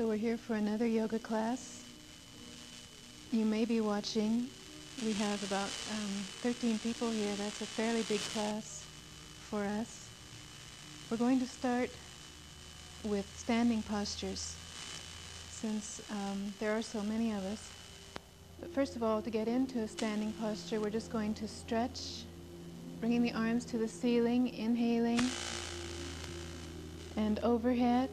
So we're here for another yoga class. You may be watching. We have about 13 people here. That's a fairly big class for us. We're going to start with standing postures since there are so many of us. But first of all, to get into a standing posture, we're just going to stretch, bringing the arms to the ceiling, inhaling, and overhead.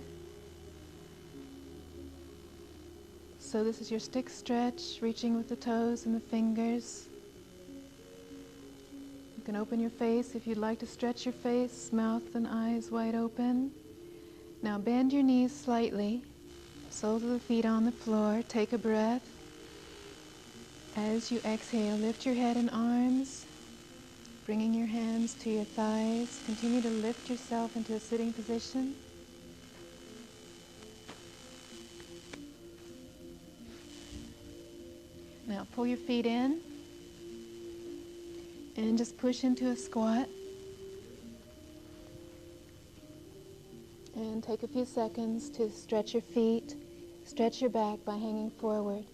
So this is your stick stretch, reaching with the toes and the fingers. You can open your face if you'd like to stretch your face, mouth and eyes wide open. Now bend your knees slightly, soles of the feet on the floor. Take a breath. As you exhale, lift your head and arms, bringing your hands to your thighs. Continue to lift yourself into a sitting position. Now pull your feet in and just push into a squat. And take a few seconds to stretch your feet, stretch your back by hanging forward.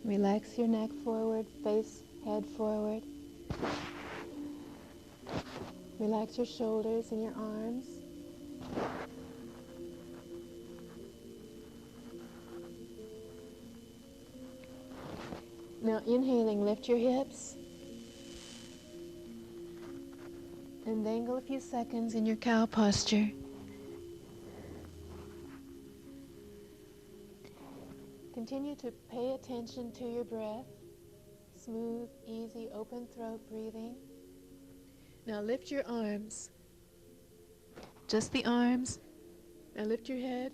Relax your neck forward, face, head forward. Relax your shoulders and your arms. Now inhaling, lift your hips and dangle a few seconds in your cow posture. Continue to pay attention to your breath. Smooth, easy, open throat breathing. Now lift your arms. Just the arms. Now lift your head,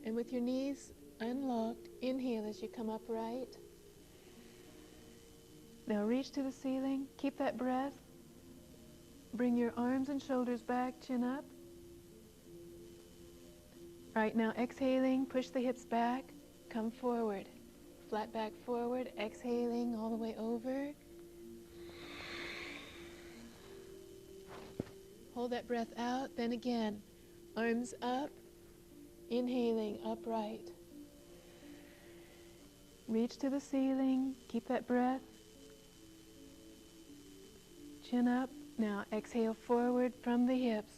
and with your knees unlocked, inhale as you come upright. Now reach to the ceiling. Keep that breath. Bring your arms and shoulders back, chin up. All right, now exhaling, push the hips back. Come forward. Flat back forward. Exhaling all the way over. Hold that breath out. Then again, arms up. Inhaling, upright. Reach to the ceiling. Keep that breath. Chin up. Now exhale forward from the hips,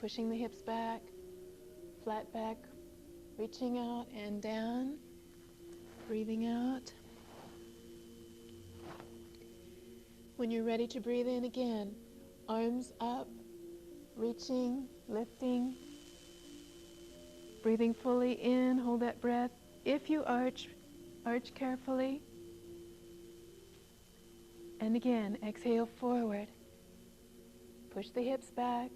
pushing the hips back, flat back, reaching out and down, breathing out. When you're ready to breathe in again, arms up, reaching, lifting, breathing fully in, hold that breath. If you arch carefully. And again, exhale forward. Push the hips back.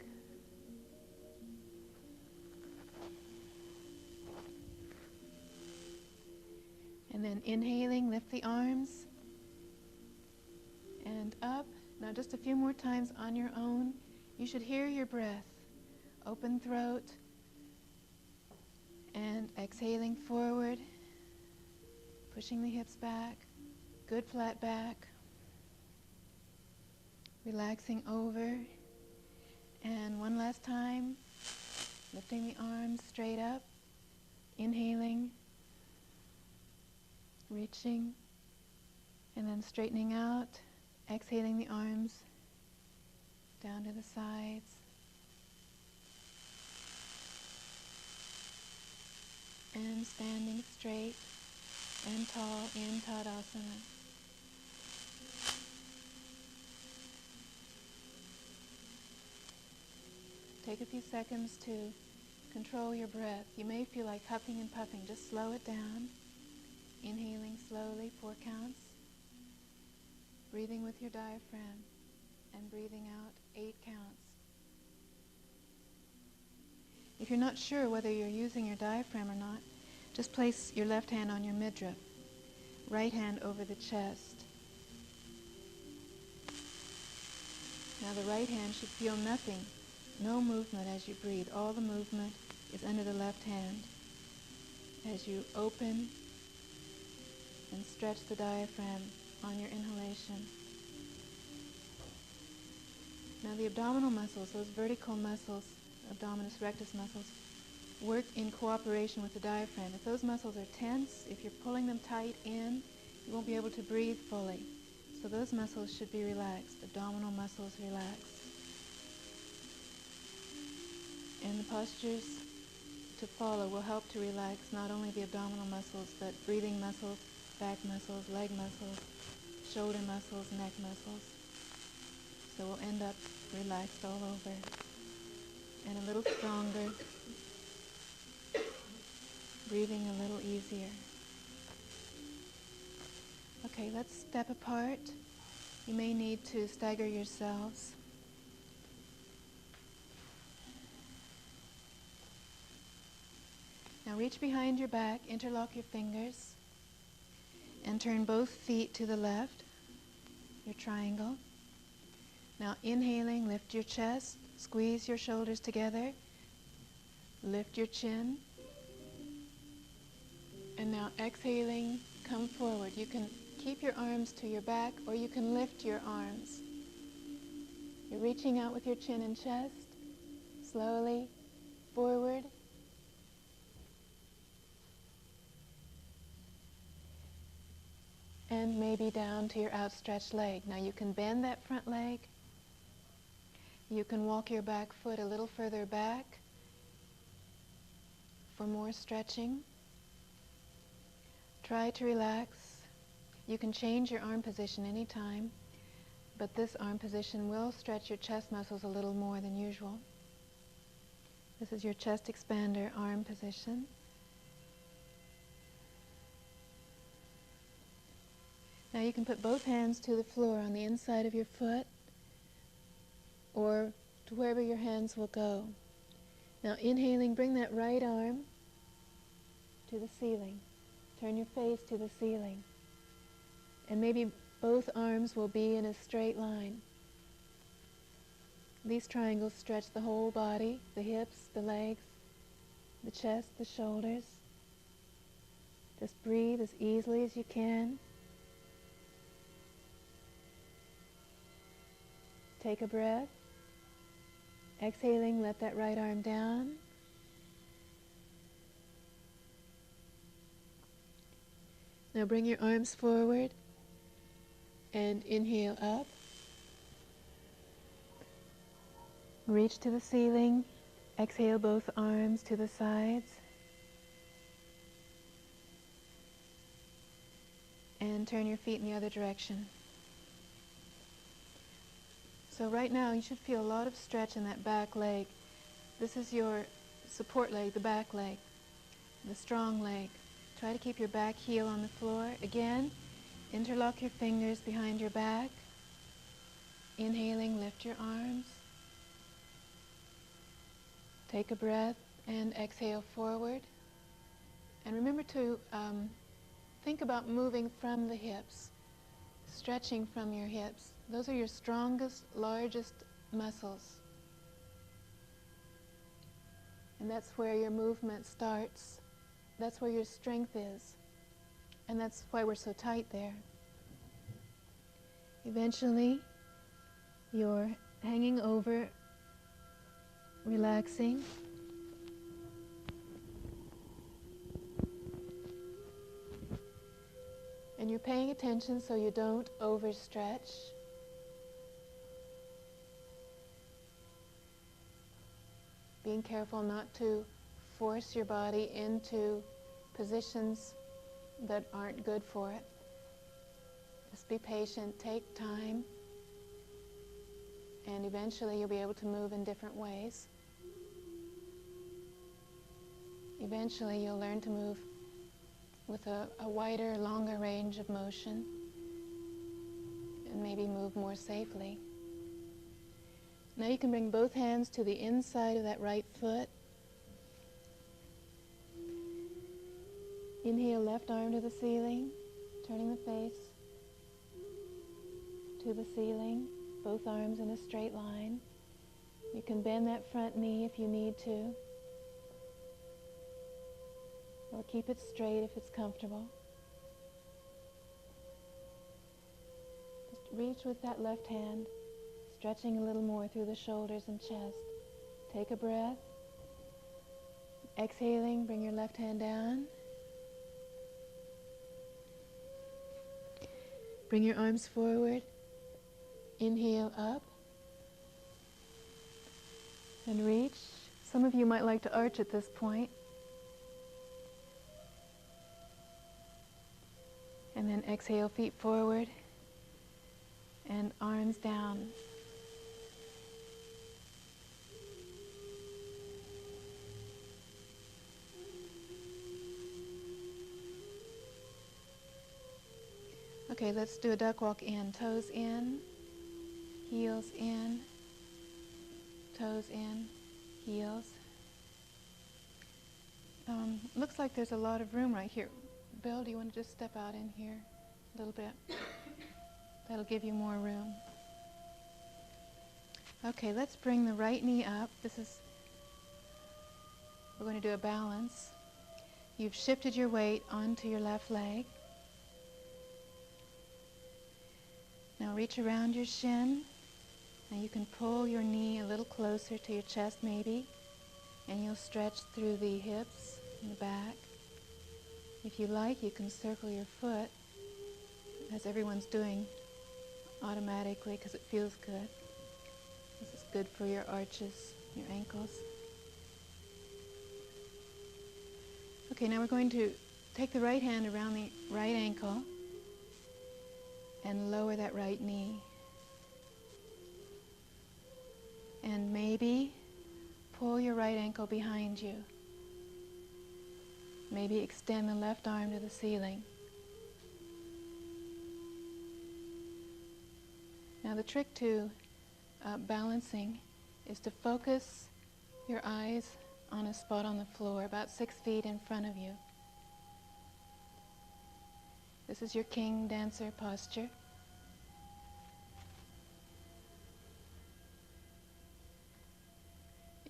And then inhaling, lift the arms. And up. Now just a few more times on your own. You should hear your breath. Open throat. And exhaling forward. Pushing the hips back. Good flat back. Relaxing over. And one last time, lifting the arms straight up, inhaling, reaching, and then straightening out, exhaling the arms down to the sides. And standing straight and tall in Tadasana. Take a few seconds to control your breath. You may feel like huffing and puffing. Just slow it down. Inhaling slowly, 4 counts. Breathing with your diaphragm. And breathing out, 8 counts. If you're not sure whether you're using your diaphragm or not, just place your left hand on your midriff. Right hand over the chest. Now the right hand should feel nothing. No movement as you breathe. All the movement is under the left hand as you open and stretch the diaphragm on your inhalation. Now the abdominal muscles, those vertical muscles, abdominis rectus muscles, work in cooperation with the diaphragm. If those muscles are tense, if you're pulling them tight in, you won't be able to breathe fully. So those muscles should be relaxed, abdominal muscles relaxed. And the postures to follow will help to relax not only the abdominal muscles, but breathing muscles, back muscles, leg muscles, shoulder muscles, neck muscles. So we'll end up relaxed all over and a little stronger, breathing a little easier. Okay, let's step apart. You may need to stagger yourselves. Now reach behind your back, interlock your fingers, and turn both feet to the left, your triangle. Now inhaling, lift your chest, squeeze your shoulders together, lift your chin. And now exhaling, come forward. You can keep your arms to your back or you can lift your arms. You're reaching out with your chin and chest, slowly forward. And maybe down to your outstretched leg. Now you can bend that front leg. You can walk your back foot a little further back for more stretching. Try to relax. You can change your arm position anytime, but this arm position will stretch your chest muscles a little more than usual. This is your chest expander arm position. Now you can put both hands to the floor on the inside of your foot or to wherever your hands will go. Now inhaling, bring that right arm to the ceiling. Turn your face to the ceiling. And maybe both arms will be in a straight line. These triangles stretch the whole body, the hips, the legs, the chest, the shoulders. Just breathe as easily as you can. Take a breath. Exhaling, let that right arm down. Now bring your arms forward and inhale up. Reach to the ceiling. Exhale both arms to the sides. And turn your feet in the other direction. So right now you should feel a lot of stretch in that back leg. This is your support leg, the back leg, the strong leg. Try to keep your back heel on the floor. Again, interlock your fingers behind your back. Inhaling, lift your arms. Take a breath and exhale forward. And remember to think about moving from the hips, stretching from your hips. Those are your strongest, largest muscles. And that's where your movement starts. That's where your strength is. And that's why we're so tight there. Eventually, you're hanging over, relaxing. And you're paying attention so you don't overstretch. Being careful not to force your body into positions that aren't good for it. Just be patient, take time, and eventually you'll be able to move in different ways. Eventually you'll learn to move with a wider, longer range of motion and maybe move more safely. Now you can bring both hands to the inside of that right foot. Inhale, left arm to the ceiling, turning the face to the ceiling, both arms in a straight line. You can bend that front knee if you need to, or keep it straight if it's comfortable. Just reach with that left hand, stretching a little more through the shoulders and chest. Take a breath. Exhaling, bring your left hand down. Bring your arms forward. Inhale up. And reach. Some of you might like to arch at this point. And then exhale, feet forward. And arms down. Okay, let's do a duck walk in. Toes in, heels in, toes in, heels. Looks like there's a lot of room right here. Bill, do you want to just step out in here a little bit? That'll give you more room. Okay, let's bring the right knee up. We're going to do a balance. You've shifted your weight onto your left leg. Now reach around your shin. Now you can pull your knee a little closer to your chest maybe, and you'll stretch through the hips and the back. If you like, you can circle your foot, as everyone's doing automatically because it feels good. This is good for your arches, your ankles. Okay, now we're going to take the right hand around the right ankle and lower that right knee. And maybe pull your right ankle behind you. Maybe extend the left arm to the ceiling. Now the trick to balancing is to focus your eyes on a spot on the floor about 6 feet in front of you. This is your king dancer posture.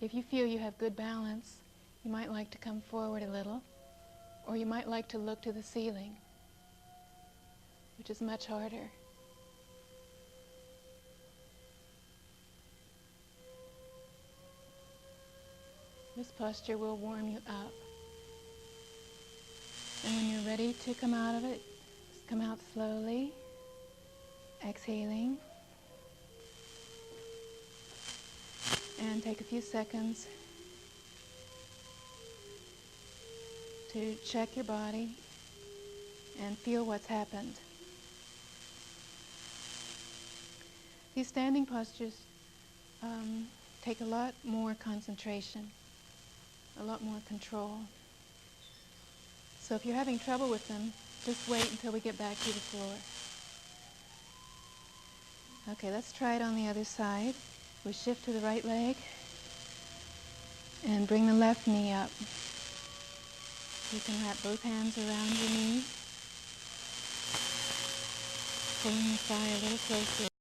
If you feel you have good balance, you might like to come forward a little, or you might like to look to the ceiling, which is much harder. This posture will warm you up. And when you're ready to come out of it, just come out slowly, exhaling. And take a few seconds to check your body and feel what's happened. These standing postures take a lot more concentration, a lot more control. So if you're having trouble with them, just wait until we get back to the floor. Okay, let's try it on the other side. We shift to the right leg and bring the left knee up. You can wrap both hands around your knee, pulling the thigh a little closer.